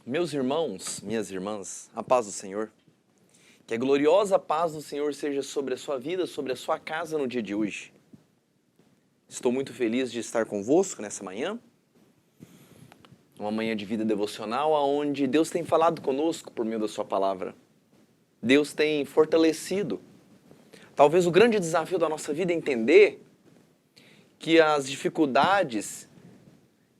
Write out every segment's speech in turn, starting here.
Meus irmãos, minhas irmãs, a paz do Senhor. Que a gloriosa paz do Senhor seja sobre a sua vida, sobre a sua casa no dia de hoje. Estou muito feliz de estar convosco nessa manhã. Uma manhã de vida devocional onde Deus tem falado conosco por meio da sua palavra. Deus tem fortalecido. Talvez o grande desafio da nossa vida é entender que as dificuldades,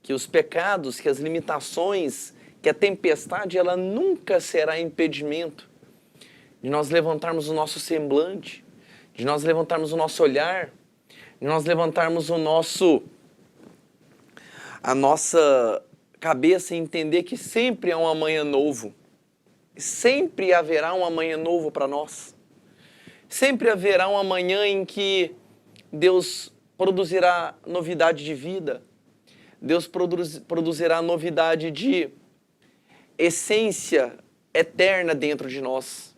que os pecados, que as limitações, que a tempestade, ela nunca será impedimento de nós levantarmos o nosso semblante, de nós levantarmos o nosso olhar, de nós levantarmos a nossa cabeça e entender que sempre há um amanhã novo. Sempre haverá um amanhã novo para nós. Sempre haverá um amanhã em que Deus produzirá novidade de vida. Deus produzirá novidade de essência eterna dentro de nós.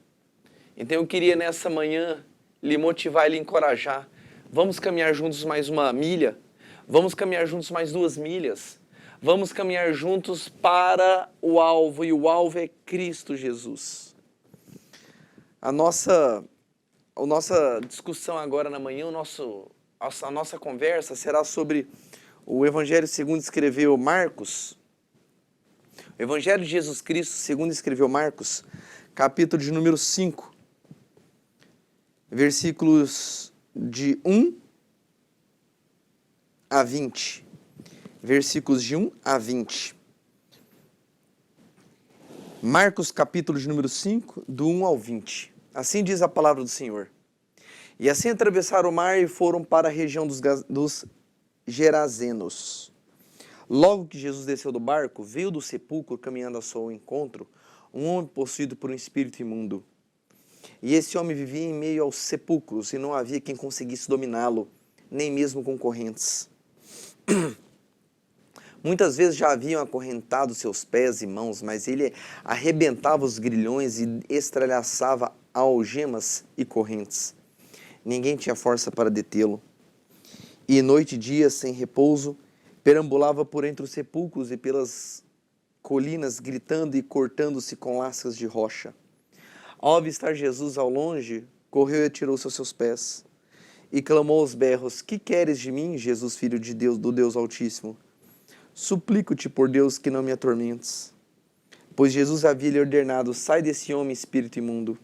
Então eu queria nessa manhã lhe motivar e lhe encorajar. Vamos caminhar juntos mais uma milha. Vamos caminhar juntos mais 2 milhas. Vamos caminhar juntos para o alvo, e o alvo é Cristo Jesus. A nossa discussão agora na manhã, a nossa conversa será sobre o Evangelho segundo escreveu Marcos. O Evangelho de Jesus Cristo segundo escreveu Marcos, capítulo de número 5, versículos de 1 a 20. Versículos de 1 a 20. Marcos, capítulo de número 5, do 1 ao 20. Assim diz a palavra do Senhor. E assim atravessaram o mar e foram para a região dos Gerazenos. Logo que Jesus desceu do barco, veio do sepulcro, caminhando ao seu encontro, um homem possuído por um espírito imundo. E esse homem vivia em meio aos sepulcros, e não havia quem conseguisse dominá-lo, nem mesmo com correntes. Muitas vezes já haviam acorrentado seus pés e mãos, mas ele arrebentava os grilhões e estralhaçava algemas e correntes. Ninguém tinha força para detê-lo. E noite e dia, sem repouso, perambulava por entre os sepulcros e pelas colinas, gritando e cortando-se com lascas de rocha. Ao avistar Jesus ao longe, correu e atirou-se aos seus pés. E clamou aos berros: Que queres de mim, Jesus, filho de Deus, do Deus Altíssimo? Suplico-te por Deus que não me atormentes. Pois Jesus havia lhe ordenado: Sai desse homem, espírito imundo.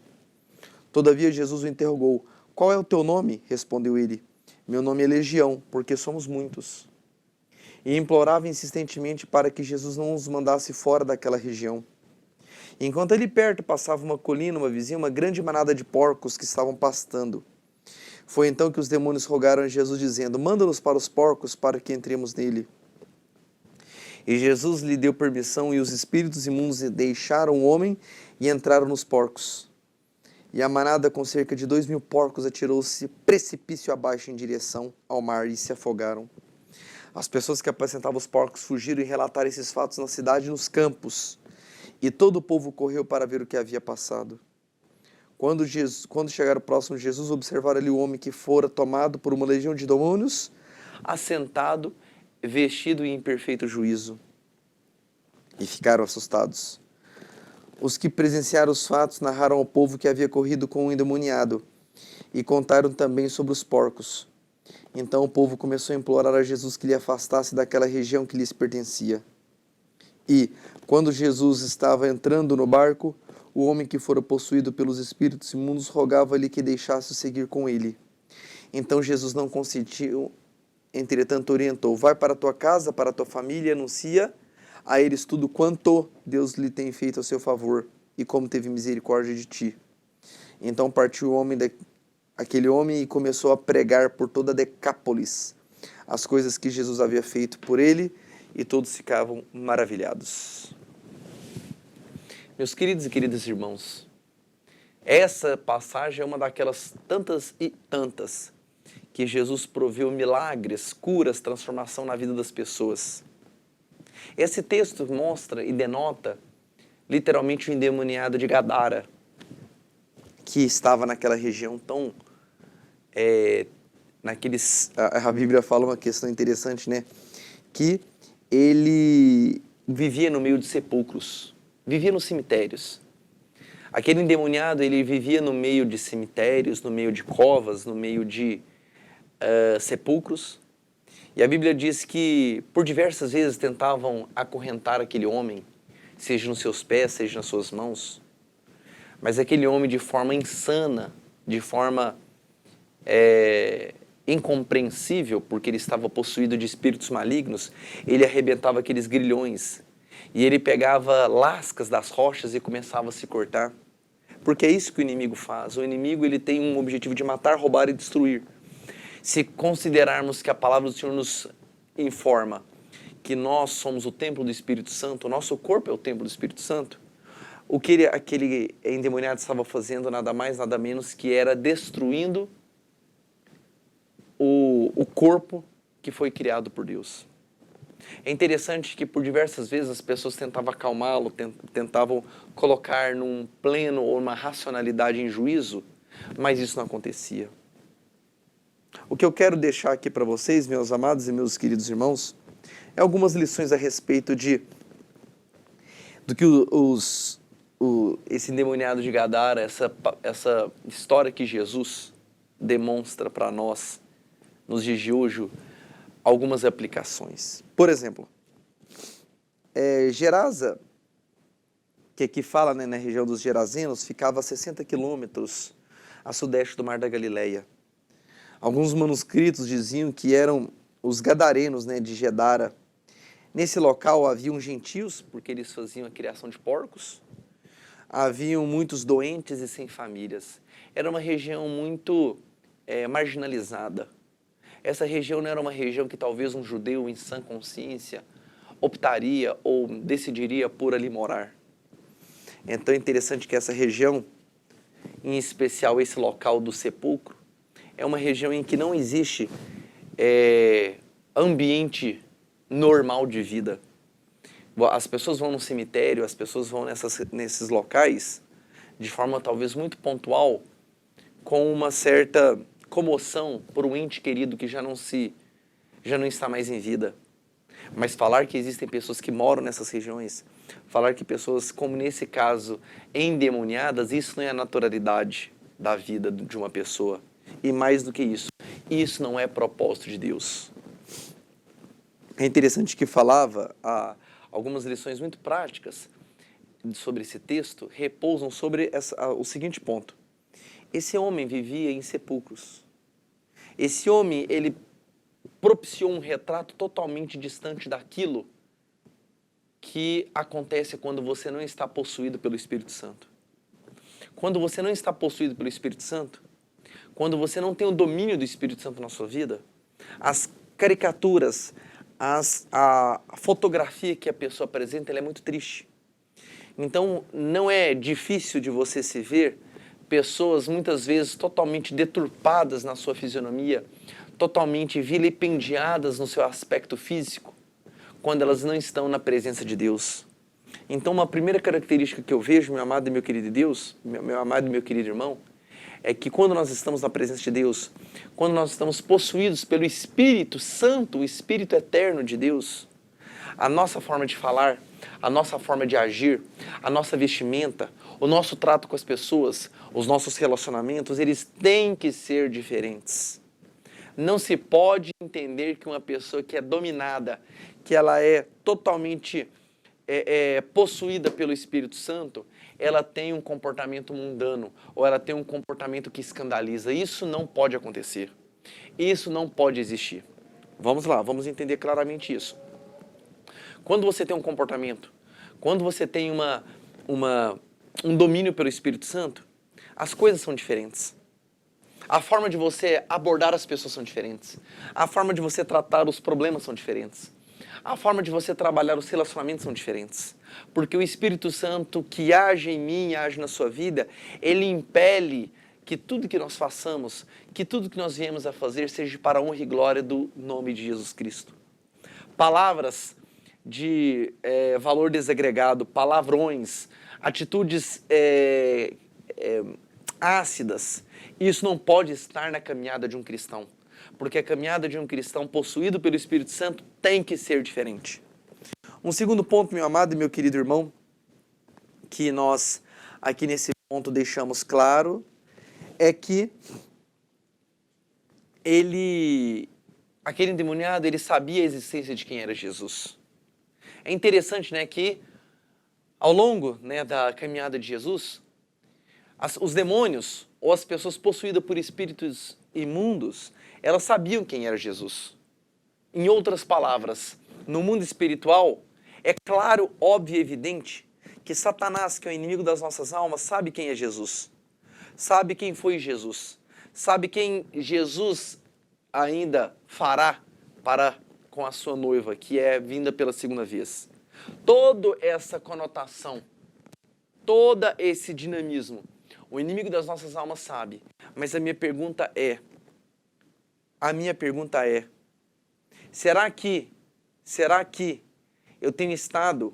Todavia Jesus o interrogou: Qual é o teu nome? Respondeu ele: Meu nome é Legião, porque somos muitos. E implorava insistentemente para que Jesus não os mandasse fora daquela região. Enquanto ali perto passava uma colina, uma vizinha, uma grande manada de porcos que estavam pastando. Foi então que os demônios rogaram a Jesus, dizendo: Manda-nos para os porcos, para que entremos nele. E Jesus lhe deu permissão, e os espíritos imundos deixaram o homem e entraram nos porcos. E a manada, com cerca de 2.000 porcos, atirou-se precipício abaixo em direção ao mar e se afogaram. As pessoas que apacentavam os porcos fugiram e relataram esses fatos na cidade e nos campos. E todo o povo correu para ver o que havia passado. Quando chegaram próximo de Jesus, observaram ali o homem que fora tomado por uma legião de demônios, assentado, vestido em perfeito juízo. E ficaram assustados. Os que presenciaram os fatos narraram ao povo que havia ocorrido com o endemoniado e contaram também sobre os porcos. Então o povo começou a implorar a Jesus que lhe afastasse daquela região que lhes pertencia. E, quando Jesus estava entrando no barco, o homem que fora possuído pelos espíritos imundos rogava-lhe que deixasse seguir com ele. Então Jesus não consentiu, entretanto orientou: Vai para a tua casa, para a tua família, e anuncia a eles tudo quanto Deus lhe tem feito a seu favor e como teve misericórdia de ti. Então partiu aquele homem e começou a pregar por toda a Decápolis as coisas que Jesus havia feito por ele, e todos ficavam maravilhados. Meus queridos e queridas irmãos, essa passagem é uma daquelas tantas e tantas que Jesus proveu milagres, curas, transformação na vida das pessoas. Esse texto mostra e denota literalmente o endemoniado de Gadara, que estava naquela região tão... a Bíblia fala uma questão interessante, né? Que ele vivia no meio de sepulcros. vivia nos cemitérios. Aquele endemoniado, ele vivia no meio de cemitérios, no meio de covas, no meio de sepulcros. E a Bíblia diz que por diversas vezes tentavam acorrentar aquele homem, seja nos seus pés, seja nas suas mãos. Mas aquele homem, de forma insana, de forma incompreensível, porque ele estava possuído de espíritos malignos, ele arrebentava aqueles grilhões. E ele pegava lascas das rochas e começava a se cortar. Porque é isso que o inimigo faz. O inimigo, ele tem um objetivo de matar, roubar e destruir. Se considerarmos que a palavra do Senhor nos informa que nós somos o templo do Espírito Santo, o nosso corpo é o templo do Espírito Santo, o que aquele endemoniado estava fazendo nada mais, nada menos que era destruindo o corpo que foi criado por Deus. É interessante que por diversas vezes as pessoas tentavam acalmá-lo, tentavam colocar num pleno ou uma racionalidade em juízo, mas isso não acontecia. O que eu quero deixar aqui para vocês, meus amados e meus queridos irmãos, é algumas lições a respeito do que esse endemoniado de Gadara, essa história que Jesus demonstra para nós nos dias de hoje, algumas aplicações. Por exemplo, Gerasa, que aqui fala, né, na região dos Gerazenos, ficava a 60 quilômetros a sudeste do Mar da Galileia. Alguns manuscritos diziam que eram os gadarenos, né, de Gedara. Nesse local haviam gentios, porque eles faziam a criação de porcos. Haviam muitos doentes e sem famílias. Era uma região muito marginalizada. Essa região não era uma região que talvez um judeu em sã consciência optaria ou decidiria por ali morar. Então é interessante que essa região, em especial esse local do sepulcro, é uma região em que não existe ambiente normal de vida. As pessoas vão no cemitério, as pessoas vão nesses locais de forma talvez muito pontual, com uma certa comoção por um ente querido que já não está mais em vida. Mas falar que existem pessoas que moram nessas regiões, falar que pessoas, como nesse caso, endemoniadas, isso não é a naturalidade da vida de uma pessoa. E mais do que isso não é propósito de Deus. É interessante que falava algumas lições muito práticas sobre esse texto, repousam sobre o seguinte ponto. Esse homem vivia em sepulcros. Esse homem, ele propiciou um retrato totalmente distante daquilo que acontece quando você não está possuído pelo Espírito Santo. Quando você não está possuído pelo Espírito Santo, quando você não tem o domínio do Espírito Santo na sua vida, as caricaturas, a fotografia que a pessoa apresenta, ela é muito triste. Então, não é difícil de você se ver pessoas muitas vezes totalmente deturpadas na sua fisionomia, totalmente vilipendiadas no seu aspecto físico, quando elas não estão na presença de Deus. Então, uma primeira característica que eu vejo, meu amado e meu querido Deus, meu amado e meu querido irmão, é que quando nós estamos na presença de Deus, quando nós estamos possuídos pelo Espírito Santo, o Espírito Eterno de Deus, a nossa forma de falar, a nossa forma de agir, a nossa vestimenta, o nosso trato com as pessoas, os nossos relacionamentos, eles têm que ser diferentes. Não se pode entender que uma pessoa que é dominada, que ela é totalmente possuída pelo Espírito Santo, ela tem um comportamento mundano, ou ela tem um comportamento que escandaliza. Isso não pode acontecer. Isso não pode existir. Vamos lá, vamos entender claramente isso. Quando você tem um comportamento, quando você tem um domínio pelo Espírito Santo, as coisas são diferentes. A forma de você abordar as pessoas são diferentes. A forma de você tratar os problemas são diferentes. A forma de você trabalhar os relacionamentos são diferentes. Porque o Espírito Santo que age em mim e age na sua vida, ele impele que tudo que nós façamos, que tudo que nós viemos a fazer seja para a honra e glória do nome de Jesus Cristo. Palavras de valor desagregado, palavrões, atitudes ácidas, isso não pode estar na caminhada de um cristão. Porque a caminhada de um cristão possuído pelo Espírito Santo tem que ser diferente. Um segundo ponto, meu amado e meu querido irmão, que nós aqui nesse ponto deixamos claro é que aquele endemoniado, ele sabia a existência de quem era Jesus. É interessante, né, que ao longo, né, da caminhada de Jesus, os demônios ou as pessoas possuídas por espíritos imundos, elas sabiam quem era Jesus. Em outras palavras, no mundo espiritual, é claro, óbvio e evidente que Satanás, que é o inimigo das nossas almas, sabe quem é Jesus. Sabe quem foi Jesus. Sabe quem Jesus ainda fará para com a sua noiva, que é vinda pela segunda vez. Toda essa conotação, todo esse dinamismo, o inimigo das nossas almas sabe. Mas a minha pergunta é, será que eu tenho estado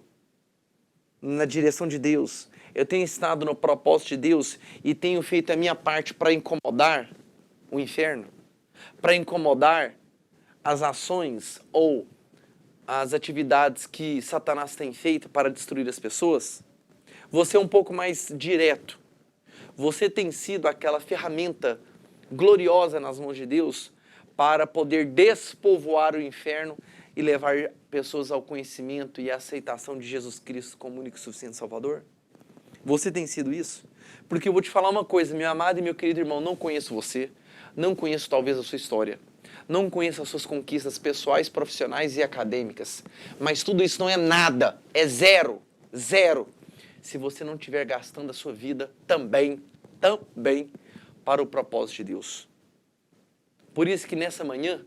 na direção de Deus, eu tenho estado no propósito de Deus e tenho feito a minha parte para incomodar o inferno? Para incomodar as ações ou as atividades que Satanás tem feito para destruir as pessoas? Você é um pouco mais direto. Você tem sido aquela ferramenta gloriosa nas mãos de Deus para poder despovoar o inferno e levar pessoas ao conhecimento e à aceitação de Jesus Cristo como único e suficiente Salvador? Você tem sido isso? Porque eu vou te falar uma coisa, meu amado e meu querido irmão, não conheço você, não conheço talvez a sua história, não conheço as suas conquistas pessoais, profissionais e acadêmicas, mas tudo isso não é nada, é zero, se você não estiver gastando a sua vida também para o propósito de Deus. Por isso que nessa manhã,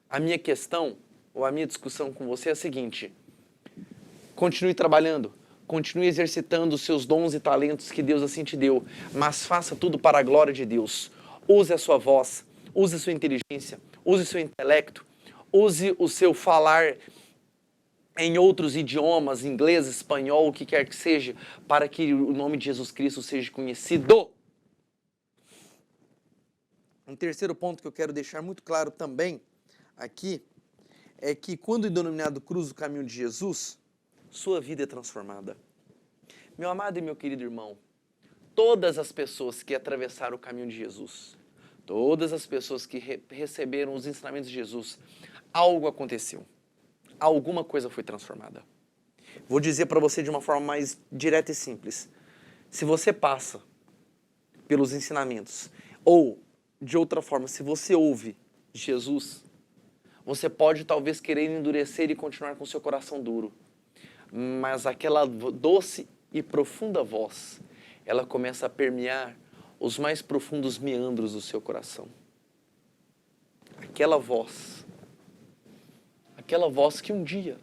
a minha questão, ou a minha discussão com você é a seguinte: continue trabalhando, continue exercitando os seus dons e talentos que Deus assim te deu, mas faça tudo para a glória de Deus. Use a sua voz, use a sua inteligência, use o seu intelecto, use o seu falar em outros idiomas, inglês, espanhol, o que quer que seja, para que o nome de Jesus Cristo seja conhecido. Um terceiro ponto que eu quero deixar muito claro também aqui é que quando o endemoniado cruza o caminho de Jesus, sua vida é transformada. Meu amado e meu querido irmão, todas as pessoas que atravessaram o caminho de Jesus, todas as pessoas que receberam os ensinamentos de Jesus, algo aconteceu. Alguma coisa foi transformada. Vou dizer para você de uma forma mais direta e simples. Se você passa pelos ensinamentos, ou de outra forma, se você ouve Jesus, você pode talvez querer endurecer e continuar com seu coração duro. Mas aquela doce e profunda voz, ela começa a permear os mais profundos meandros do seu coração. Aquela voz que um dia,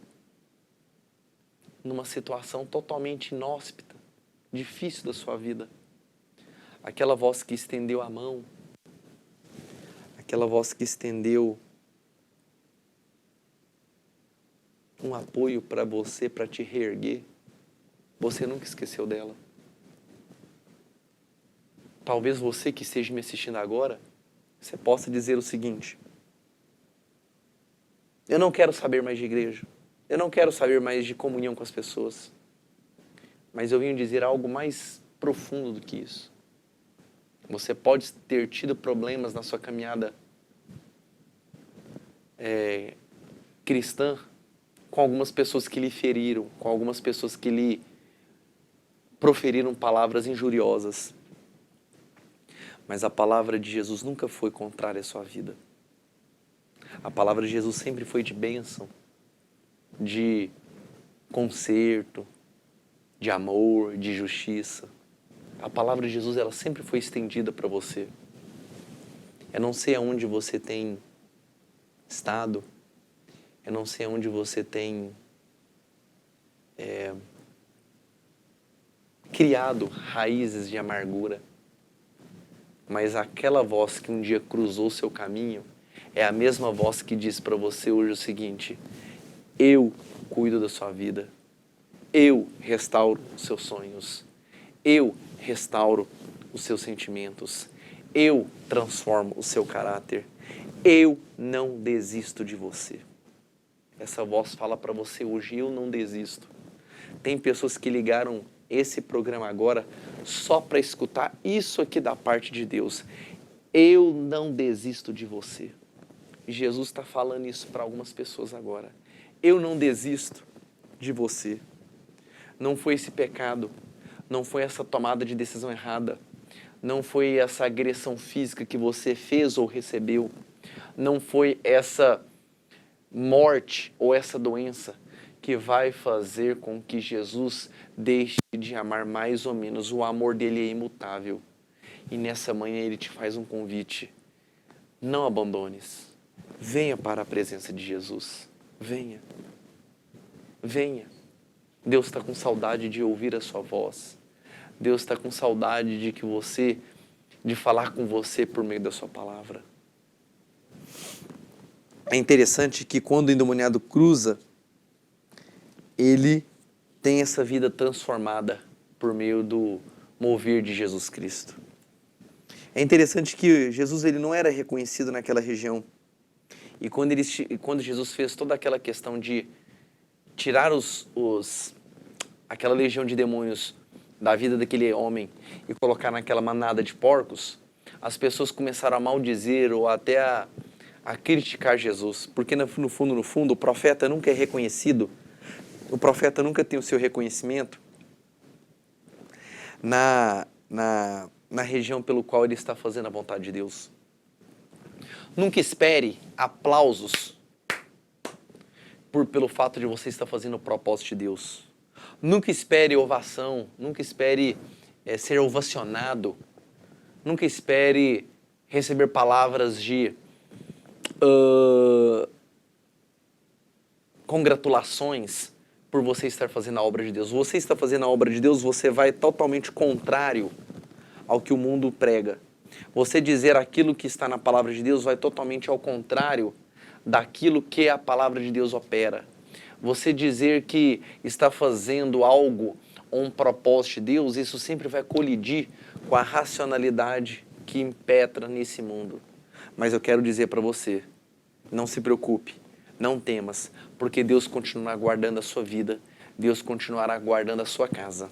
numa situação totalmente inóspita, difícil da sua vida, aquela voz que estendeu a mão, aquela voz que estendeu um apoio para você, para te reerguer, você nunca esqueceu dela. Talvez você que esteja me assistindo agora, você possa dizer o seguinte: eu não quero saber mais de igreja, eu não quero saber mais de comunhão com as pessoas, mas eu vim dizer algo mais profundo do que isso. Você pode ter tido problemas na sua caminhada cristã, com algumas pessoas que lhe feriram, com algumas pessoas que lhe proferiram palavras injuriosas. Mas a palavra de Jesus nunca foi contrária à sua vida. A palavra de Jesus sempre foi de bênção, de conserto, de amor, de justiça. A palavra de Jesus, ela sempre foi estendida para você. Eu não sei aonde você tem estado, eu não sei aonde você tem criado raízes de amargura, mas aquela voz que um dia cruzou seu caminho é a mesma voz que diz para você hoje o seguinte: eu cuido da sua vida, eu restauro os seus sonhos, eu restauro os seus sentimentos, eu transformo o seu caráter, eu não desisto de você. Essa voz fala para você hoje: eu não desisto. Tem pessoas que ligaram esse programa agora só para escutar isso aqui da parte de Deus. Eu não desisto de você. Jesus está falando isso para algumas pessoas agora. Eu não desisto de você. Não foi esse pecado, não foi essa tomada de decisão errada, não foi essa agressão física que você fez ou recebeu, não foi essa morte ou essa doença que vai fazer com que Jesus deixe de amar mais ou menos. O amor dele é imutável. E nessa manhã ele te faz um convite. Não abandones. Venha para a presença de Jesus. Venha. Venha. Deus está com saudade de ouvir a sua voz. Deus está com saudade de falar com você por meio da sua palavra. É interessante que quando o endemoniado cruza, ele tem essa vida transformada por meio do mover de Jesus Cristo. É interessante que Jesus ele não era reconhecido naquela região. E quando Jesus fez toda aquela questão de tirar aquela legião de demônios da vida daquele homem e colocar naquela manada de porcos, as pessoas começaram a maldizer ou até a criticar Jesus. Porque no fundo, o profeta nunca é reconhecido. O profeta nunca tem o seu reconhecimento na região pelo qual ele está fazendo a vontade de Deus. Nunca espere aplausos pelo fato de você estar fazendo o propósito de Deus. Nunca espere ovação, nunca espere ser ovacionado, nunca espere receber palavras de congratulações por você estar fazendo a obra de Deus. Você está fazendo a obra de Deus, você vai totalmente contrário ao que o mundo prega. Você dizer aquilo que está na palavra de Deus vai totalmente ao contrário daquilo que a palavra de Deus opera. Você dizer que está fazendo algo ou um propósito de Deus, isso sempre vai colidir com a racionalidade que impetra nesse mundo. Mas eu quero dizer para você, não se preocupe, não temas, porque Deus continuará guardando a sua vida, Deus continuará guardando a sua casa.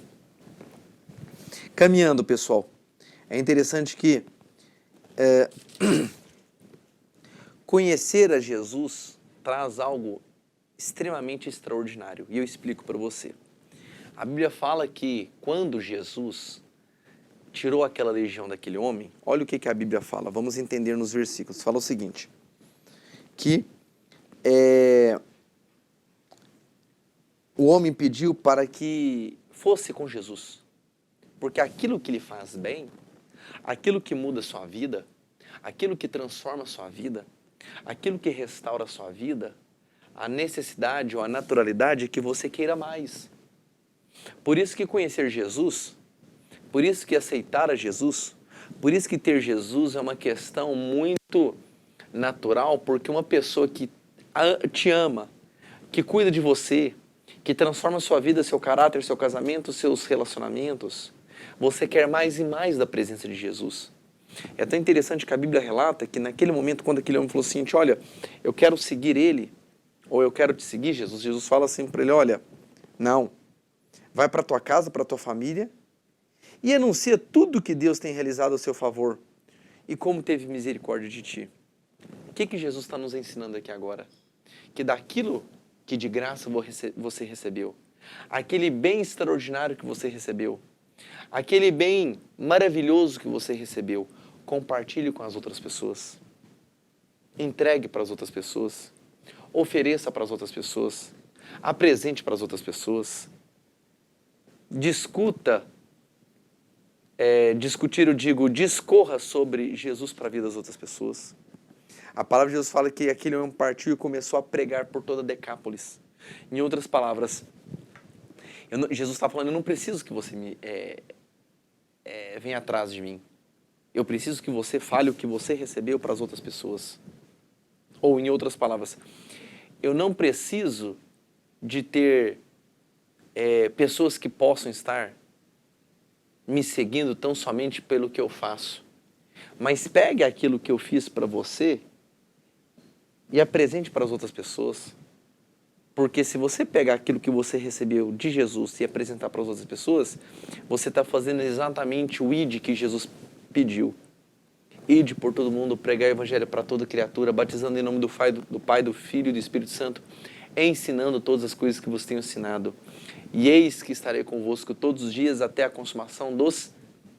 Caminhando, pessoal, é interessante que conhecer a Jesus traz algo extremamente extraordinário. E eu explico para você. A Bíblia fala que quando Jesus tirou aquela legião daquele homem, olha o que a Bíblia fala, vamos entender nos versículos. Fala o seguinte, que o homem pediu para que fosse com Jesus. Porque aquilo que lhe faz bem, aquilo que muda a sua vida, aquilo que transforma a sua vida, aquilo que restaura a sua vida, a necessidade ou a naturalidade é que você queira mais. Por isso que conhecer Jesus, por isso que aceitar a Jesus, por isso que ter Jesus é uma questão muito natural, porque uma pessoa que te ama, que cuida de você, que transforma a sua vida, seu caráter, seu casamento, seus relacionamentos, você quer mais e mais da presença de Jesus. É tão interessante que a Bíblia relata que naquele momento, quando aquele homem falou assim, olha, eu quero seguir ele, ou eu quero te seguir, Jesus fala assim para ele, olha, não, vai para tua casa, para tua família, e anuncia tudo que Deus tem realizado a seu favor, e como teve misericórdia de ti. O que Jesus está nos ensinando aqui agora? Que daquilo que de graça você recebeu, aquele bem extraordinário que você recebeu, aquele bem maravilhoso que você recebeu, compartilhe com as outras pessoas. Entregue para as outras pessoas. Ofereça para as outras pessoas. Apresente para as outras pessoas. Discutir, discorra sobre Jesus para a vida das outras pessoas. A palavra de Deus fala que aquele homem partiu e começou a pregar por toda Decápolis. Em outras palavras, Jesus está falando, eu não preciso que você venha atrás de mim. Eu preciso que você fale o que você recebeu para as outras pessoas. Ou, em outras palavras, eu não preciso de ter pessoas que possam estar me seguindo tão somente pelo que eu faço. Mas pegue aquilo que eu fiz para você e apresente para as outras pessoas. Porque se você pegar aquilo que você recebeu de Jesus e apresentar para as outras pessoas, você está fazendo exatamente o id que Jesus pediu. Ide por todo mundo, pregar o evangelho para toda criatura, batizando em nome do Pai, do Filho e do Espírito Santo, ensinando todas as coisas que vos tenho ensinado. E eis que estarei convosco todos os dias até a consumação dos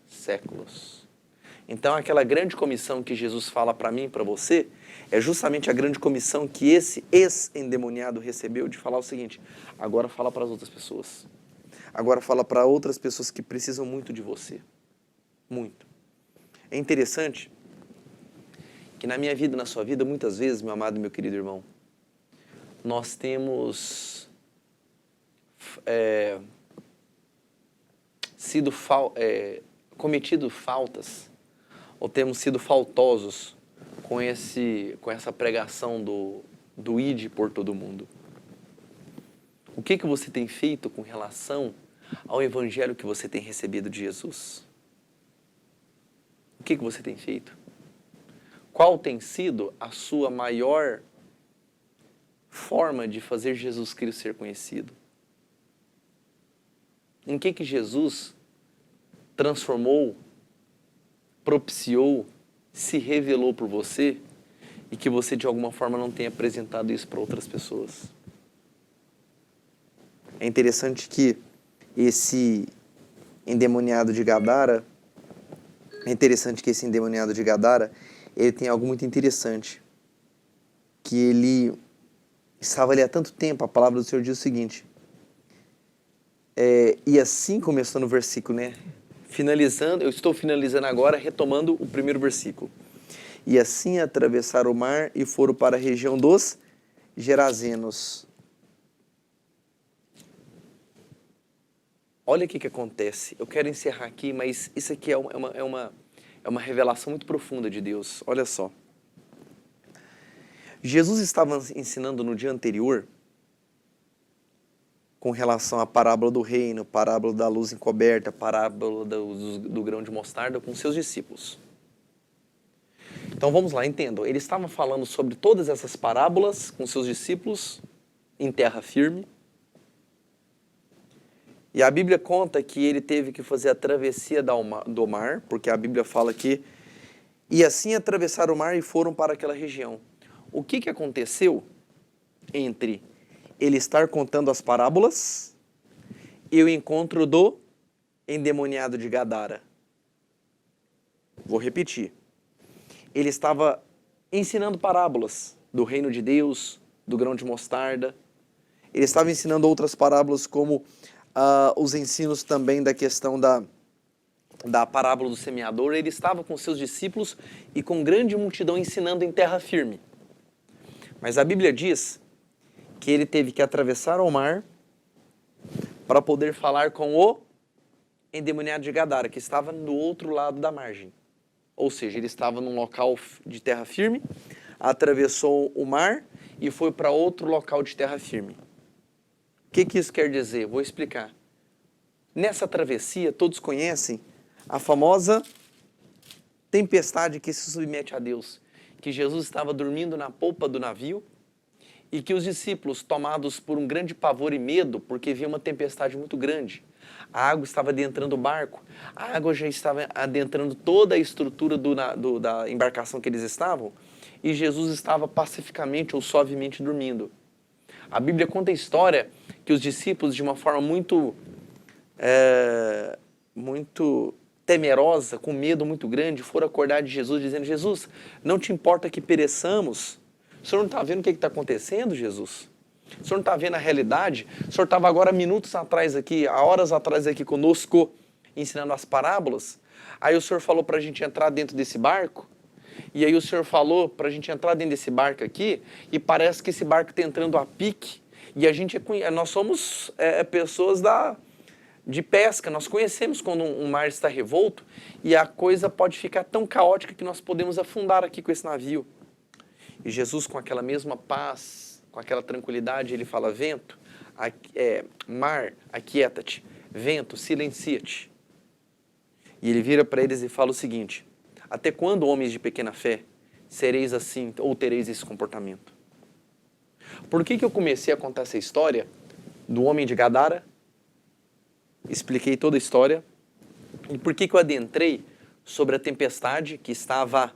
séculos. Então, aquela grande comissão que Jesus fala para mim e para você, é justamente a grande comissão que esse ex-endemoniado recebeu de falar o seguinte: agora fala para as outras pessoas. Agora fala para outras pessoas que precisam muito de você. Muito. É interessante que na minha vida, na sua vida, muitas vezes, meu amado e meu querido irmão, nós temos cometido faltas, ou temos sido faltosos com essa pregação do ide por todo mundo. O que você tem feito com relação ao evangelho que você tem recebido de Jesus? O que você tem feito? Qual tem sido a sua maior forma de fazer Jesus Cristo ser conhecido? Em que Jesus transformou, propiciou, se revelou por você e que você de alguma forma não tem apresentado isso para outras pessoas? É interessante que esse endemoniado de Gadara, ele tem algo muito interessante, que ele estava ali há tanto tempo. A palavra do Senhor diz o seguinte, e assim começou no versículo, né? Eu estou finalizando agora, retomando o primeiro versículo. E assim atravessaram o mar e foram para a região dos Gerazenos. Olha o que acontece. Eu quero encerrar aqui, mas isso aqui é uma revelação muito profunda de Deus. Olha só. Jesus estava ensinando no dia anterior com relação à parábola do reino, parábola da luz encoberta, parábola do grão de mostarda com seus discípulos. Então vamos lá, entendam. Ele estava falando sobre todas essas parábolas com seus discípulos em terra firme. E a Bíblia conta que ele teve que fazer a travessia do mar, porque a Bíblia fala que e assim atravessaram o mar e foram para aquela região. O que aconteceu entre ele estar contando as parábolas e o encontro do endemoniado de Gadara? Vou repetir. Ele estava ensinando parábolas do reino de Deus, do grão de mostarda. Ele estava ensinando outras parábolas como os ensinos também da questão da parábola do semeador. Ele estava com seus discípulos e com grande multidão ensinando em terra firme. Mas a Bíblia diz que ele teve que atravessar o mar para poder falar com o endemoniado de Gadara, que estava do outro lado da margem. Ou seja, ele estava num local de terra firme, atravessou o mar e foi para outro local de terra firme. O que isso quer dizer? Vou explicar. Nessa travessia, todos conhecem a famosa tempestade que se submete a Deus, que Jesus estava dormindo na polpa do navio e que os discípulos, tomados por um grande pavor e medo, porque havia uma tempestade muito grande, a água estava adentrando o barco, a água já estava adentrando toda a estrutura da embarcação que eles estavam, e Jesus estava pacificamente ou suavemente dormindo. A Bíblia conta a história que os discípulos, de uma forma muito temerosa, com medo muito grande, foram acordar de Jesus, dizendo: Jesus, não te importa que pereçamos? O Senhor não está vendo o que está acontecendo, Jesus? O Senhor não está vendo a realidade? O Senhor estava agora minutos atrás aqui, há horas atrás aqui conosco, ensinando as parábolas. Aí o Senhor falou para a gente entrar dentro desse barco. E aí o Senhor falou para a gente entrar dentro desse barco aqui, e parece que esse barco está entrando a pique, e nós somos pessoas de pesca, nós conhecemos quando um mar está revolto, e a coisa pode ficar tão caótica que nós podemos afundar aqui com esse navio. E Jesus, com aquela mesma paz, com aquela tranquilidade, ele fala: vento, mar, aquieta-te, vento, silencia-te. E ele vira para eles e fala o seguinte: até quando, homens de pequena fé, sereis assim, ou tereis esse comportamento? Por que eu comecei a contar essa história do homem de Gadara? Expliquei toda a história. E por que eu adentrei sobre a tempestade que estava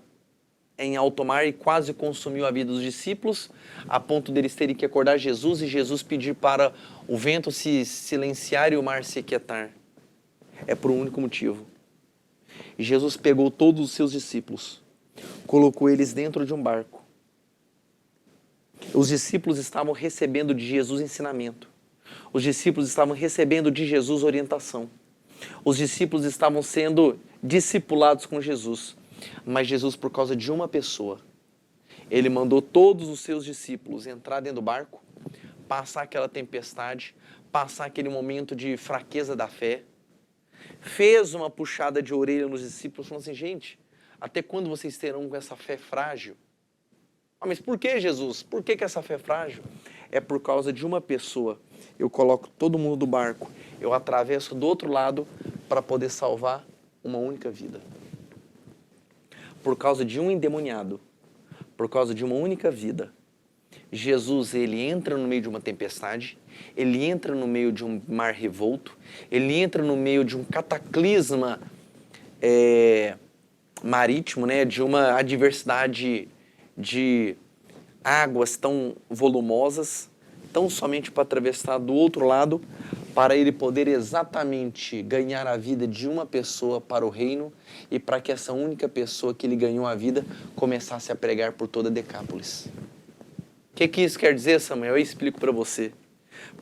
em alto mar e quase consumiu a vida dos discípulos, a ponto deles terem que acordar Jesus e Jesus pedir para o vento se silenciar e o mar se aquietar? É por um único motivo. Jesus pegou todos os seus discípulos, colocou eles dentro de um barco. Os discípulos estavam recebendo de Jesus ensinamento. Os discípulos estavam recebendo de Jesus orientação. Os discípulos estavam sendo discipulados com Jesus. Mas Jesus, por causa de uma pessoa, ele mandou todos os seus discípulos entrar dentro do barco, passar aquela tempestade, passar aquele momento de fraqueza da fé, fez uma puxada de orelha nos discípulos, falando assim: gente, até quando vocês terão com essa fé frágil? Ah, mas por que, Jesus? Por que essa fé é frágil? É por causa de uma pessoa. Eu coloco todo mundo do barco, eu atravesso do outro lado para poder salvar uma única vida. Por causa de um endemoniado, por causa de uma única vida, Jesus, ele entra no meio de uma tempestade, ele entra no meio de um mar revolto, ele entra no meio de um cataclisma marítimo, né, de uma adversidade de águas tão volumosas, tão somente para atravessar do outro lado, para ele poder exatamente ganhar a vida de uma pessoa para o reino e para que essa única pessoa que ele ganhou a vida começasse a pregar por toda Decápolis. O que isso quer dizer, Samuel? Eu explico para você.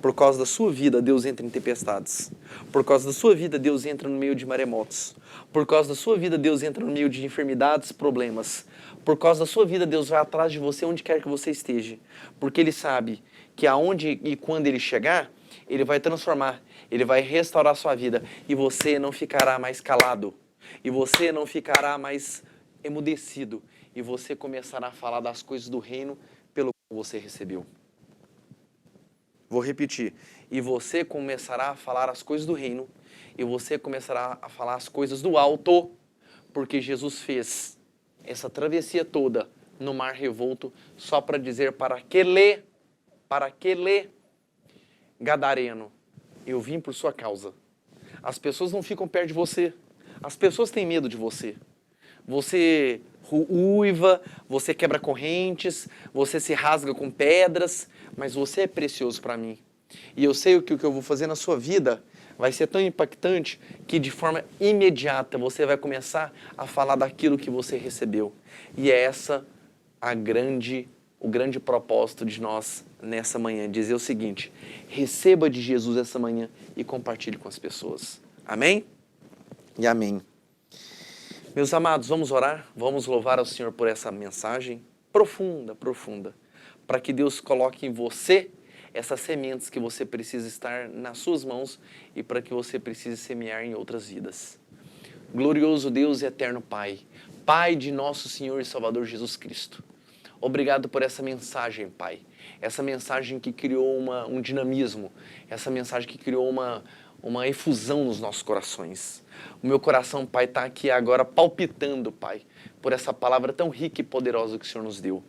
Por causa da sua vida, Deus entra em tempestades. Por causa da sua vida, Deus entra no meio de maremotos. Por causa da sua vida, Deus entra no meio de enfermidades, problemas. Por causa da sua vida, Deus vai atrás de você onde quer que você esteja. Porque Ele sabe que aonde e quando Ele chegar, Ele vai transformar, Ele vai restaurar a sua vida. E você não ficará mais calado. E você não ficará mais emudecido. E você começará a falar das coisas do reino pelo qual você recebeu. Vou repetir. E você começará a falar as coisas do reino. E você começará a falar as coisas do alto. Porque Jesus fez essa travessia toda no mar revolto só para dizer para aquele gadareno: eu vim por sua causa. As pessoas não ficam perto de você. As pessoas têm medo de você. Você uiva, você quebra correntes, você se rasga com pedras, mas você é precioso para mim. E eu sei que o que eu vou fazer na sua vida vai ser tão impactante que de forma imediata você vai começar a falar daquilo que você recebeu. E é essa o grande propósito de nós nessa manhã, dizer o seguinte: receba de Jesus essa manhã e compartilhe com as pessoas. Amém? E amém. Meus amados, vamos orar, vamos louvar ao Senhor por essa mensagem profunda, para que Deus coloque em você essas sementes que você precisa estar nas suas mãos e para que você precise semear em outras vidas. Glorioso Deus e eterno Pai, Pai de nosso Senhor e Salvador Jesus Cristo, obrigado por essa mensagem, Pai. Essa mensagem que criou um dinamismo, essa mensagem que criou uma efusão nos nossos corações. O meu coração, Pai, está aqui agora palpitando, Pai, por essa palavra tão rica e poderosa que o Senhor nos deu.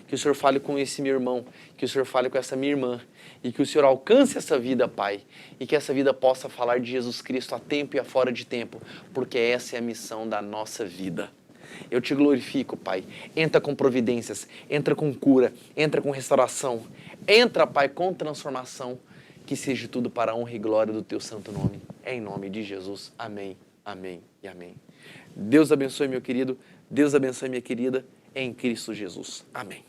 Que o Senhor fale com esse meu irmão, que o Senhor fale com essa minha irmã, e que o Senhor alcance essa vida, Pai, e que essa vida possa falar de Jesus Cristo a tempo e a fora de tempo, porque essa é a missão da nossa vida. Eu te glorifico, Pai. Entra com providências, entra com cura, entra com restauração, entra, Pai, com transformação, que seja tudo para a honra e glória do Teu santo nome. É em nome de Jesus. Amém, amém e amém. Deus abençoe, meu querido. Deus abençoe, minha querida, em Cristo Jesus. Amém.